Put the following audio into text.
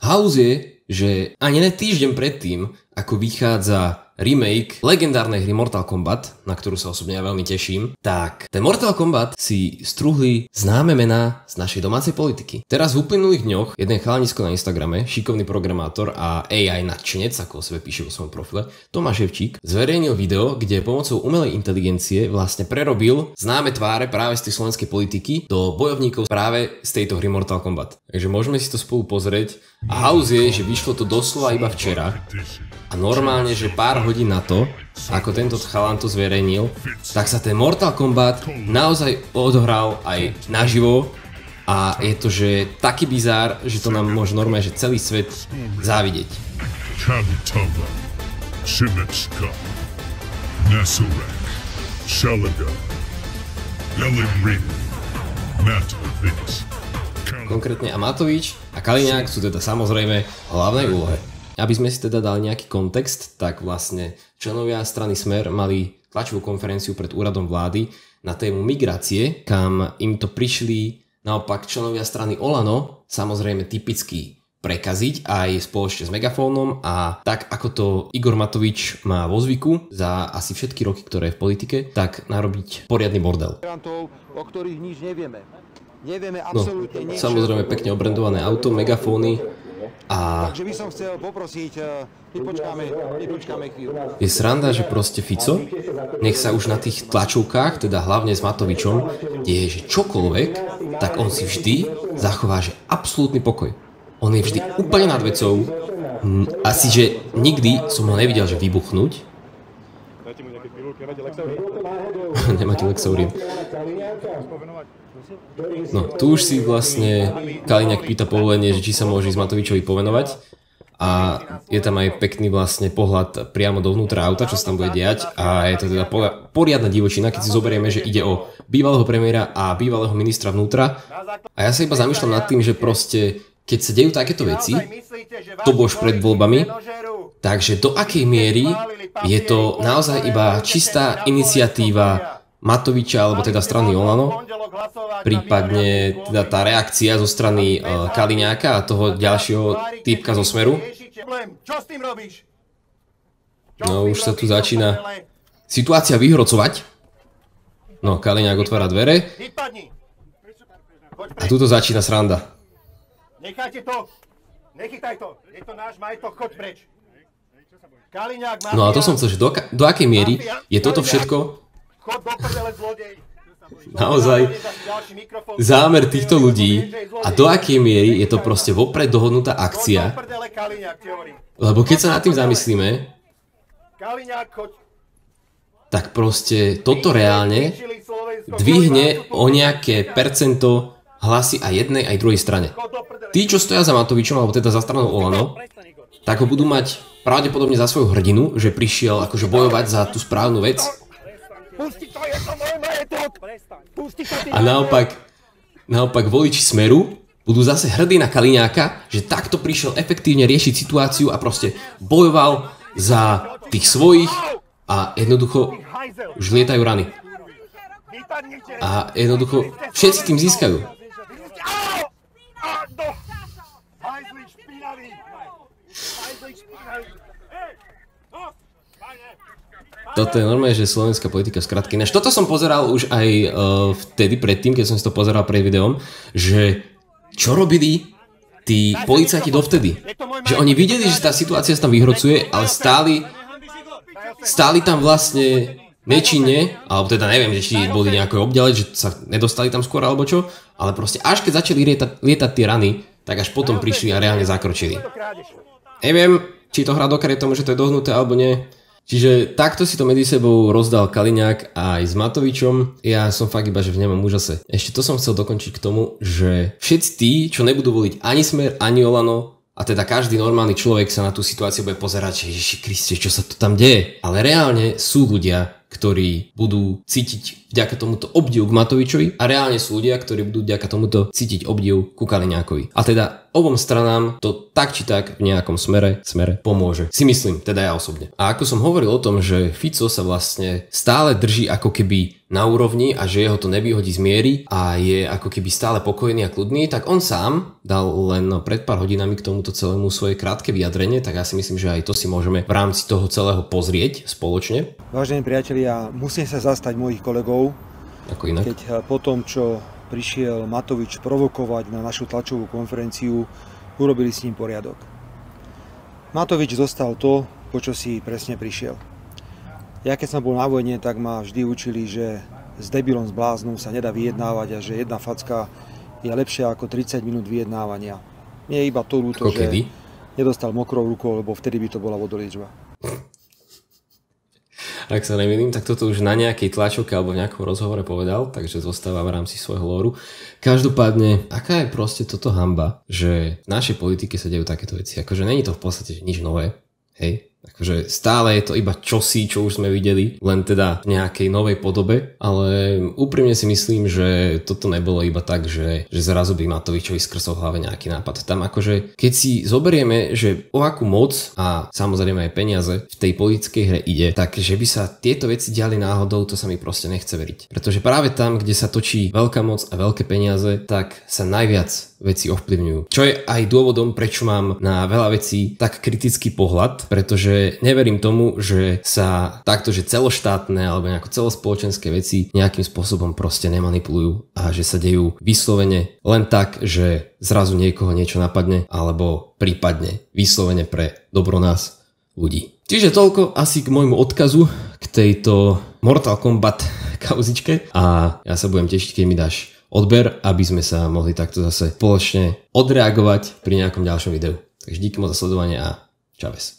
Haus je, že ani ne týždeň predtým, ako vychádza remake legendárnej hry Mortal Kombat, na ktorú sa osobne ja veľmi teším, tak ten Mortal Kombat si strúhli známe mená z našej domácej politiky. Teraz v uplynulých dňoch jeden chalanisko na Instagrame, šikovný programátor a AI nadšenec, ako o sebe píše vo svojom profile, Tomáš Ševčík, zverejnil video, kde pomocou umelej inteligencie vlastne prerobil známe tváre práve z tej slovenskej politiky do bojovníkov práve z tejto hry Mortal Kombat. Takže môžeme si to spolu pozrieť. A Haus je, že vyšlo to doslova iba včera. A normálne, že pár hodín na to, ako tento chalan to zverejnil, tak sa ten Mortal Kombat naozaj odohral aj naživo a je to, že taký bizár, že to nám môže normálne, že celý svet závidieť. Kalitava, Šimečka, Nesurek, Šalaga, Elin Matovič. Konkrétne Matovič a Kaliňák sú teda samozrejme v hlavnej úlohe. Aby sme si teda dali nejaký kontext, tak vlastne členovia strany Smer mali tlačovú konferenciu pred úradom vlády na tému migrácie, kam im to prišli naopak členovia strany Olano, samozrejme typicky prekaziť aj spoločne s megafónom a tak ako to Igor Matovič má vo zvyku za asi všetky roky, ktoré je v politike, tak narobiť poriadny bordel. O ktorých nič nevieme. Nevieme No, absolútne nič. samozrejme pekne obrandované auto, megafóny. A Takže by som chcel poprosiť, vypočkáme chvíľu. je sranda, že proste Fico, nech sa už na tých tlačovkách, teda hlavne s Matovičom, deje, že čokoľvek, tak on si vždy zachová, že absolútny pokoj. On je vždy úplne nad vecou. Asi, že nikdy som ho nevidel, že vybuchnúť. Dajte mu nejaké pilulky, nemáte Lexaurin? Nemáte Lexaurin. No, tu už si vlastne Kaliňák pýta povolenie, že či sa môže ísť Matovičovi povenovať a je tam aj pekný vlastne pohľad priamo dovnútra auta, čo sa tam bude diať a je to teda poriadna divočina, keď si zoberieme, že ide o bývalého premiéra a bývalého ministra vnútra a ja sa iba zamýšľam nad tým, že proste keď sa dejú takéto veci, to bolo už pred voľbami, takže do akej miery je to naozaj iba čistá iniciatíva Matoviča, alebo teda strany Olano, prípadne teda tá reakcia zo strany Kaliňáka a toho ďalšieho týpka zo Smeru. No už sa tu začína situácia vyhrocovať. No, Kaliňák otvára dvere. A tuto začína sranda. Nechajte to! Nechytaj to! Je to náš majetok, choď preč! No a to som chcel, že do akej miery je toto všetko naozaj zámer týchto ľudí a do akej miery je to proste vopred dohodnutá akcia. Lebo keď sa nad tým zamyslíme, tak proste toto reálne dvihne o nejaké percento hlasy aj jednej, aj druhej strane. Tí, čo stoja za Matovičom, alebo teda za stranou Olano, tak ho budú mať pravdepodobne za svoju hrdinu, že prišiel akože bojovať za tú správnu vec. A naopak voliči Smeru budú zase hrdí na Kaliňáka, že takto prišiel efektívne riešiť situáciu a proste bojoval za tých svojich a jednoducho už lietajú rany. A jednoducho všetci tým získajú. Toto je normálne, že slovenská politika skratky. Než toto som pozeral už aj vtedy predtým, keď som si to pozeral pred videom, že čo robili tí policajti dovtedy. Že oni videli, že tá situácia sa tam vyhrocuje, ale stáli tam vlastne nečinne, alebo teda neviem, že či boli nejaké obďale, že sa nedostali tam skôr alebo čo, ale proste až keď začali lietať tie rany, tak až potom prišli a reálne zakročili. Neviem, či to hrá do karet tomu, že to je dohnuté alebo nie. Čiže takto si to medzi sebou rozdal Kaliňák aj s Matovičom. Ja som fakt iba, že v nemom úžase. Ešte to som chcel dokončiť k tomu, že všetci tí, čo nebudú voliť ani Smer, ani Olano, a teda každý normálny človek sa na tú situáciu bude pozerať, že Ježiši Kriste, čo sa tu tam deje. Ale reálne sú ľudia, ktorí budú cítiť vďaka tomuto obdiv k Matovičovi a reálne sú ľudia, ktorí budú vďaka tomuto cítiť obdiv ku Kaliňákovi. A teda obom stranám to tak či tak v nejakom smere pomôže. Si myslím, teda ja osobne. A ako som hovoril o tom, že Fico sa vlastne stále drží ako keby na úrovni a že jeho to nevyhodí z miery a je ako keby stále pokojný a kľudný, tak on sám dal len pred pár hodinami k tomuto celému svoje krátke vyjadrenie, tak ja si myslím, že aj to si môžeme v rámci toho celého pozrieť spoločne. Vážení priatelia, musím sa zastať mojich kolegov, ako inak. Keď po tom, čo prišiel Matovič provokovať na našu tlačovú konferenciu, urobili s ním poriadok. Matovič dostal to, po čo si presne prišiel. Ja keď som bol na vojne, tak ma vždy učili, že s debilom, s bláznom sa nedá vyjednávať a že jedna facka je lepšia ako 30 minút vyjednávania. Nie je iba to ľúto, že nedostal mokrou rukou, lebo vtedy by to bola vodoliečba. Ak sa nemýlim, tak toto už na nejakej tlačovke alebo v nejakom rozhovore povedal, takže zostáva v rámci svojho lóru. Každopádne, aká je proste toto hanba, že v našej politike sa dejú takéto veci. Akože není to v podstate nič nové, hej? Akože stále je to iba čosi, čo už sme videli, len teda v nejakej novej podobe, ale úprimne si myslím, že toto nebolo iba tak, že zrazu by Matovičovi skrsol v hlave nejaký nápad. Tam akože, keď si zoberieme, že o akú moc a samozrejme aj peniaze v tej politickej hre ide, tak že by sa tieto veci diali náhodou, to sa mi proste nechce veriť. Pretože práve tam, kde sa točí veľká moc a veľké peniaze, tak sa najviac veci ovplyvňujú. Čo je aj dôvodom, prečo mám na veľa vecí tak kritický pohľad, pretože neverím tomu, že sa takto, že celoštátne alebo nejako celospoločenské veci nejakým spôsobom proste nemanipulujú a že sa dejú vyslovene len tak, že zrazu niekoho niečo napadne alebo prípadne vyslovene pre dobro nás ľudí. Čiže toľko asi k môjmu odkazu k tejto Mortal Kombat kauzičke a ja sa budem tešiť, keď mi dáš odber, aby sme sa mohli takto zase spoločne odreagovať pri nejakom ďalšom videu. Takže díky moc za sledovanie a čaves.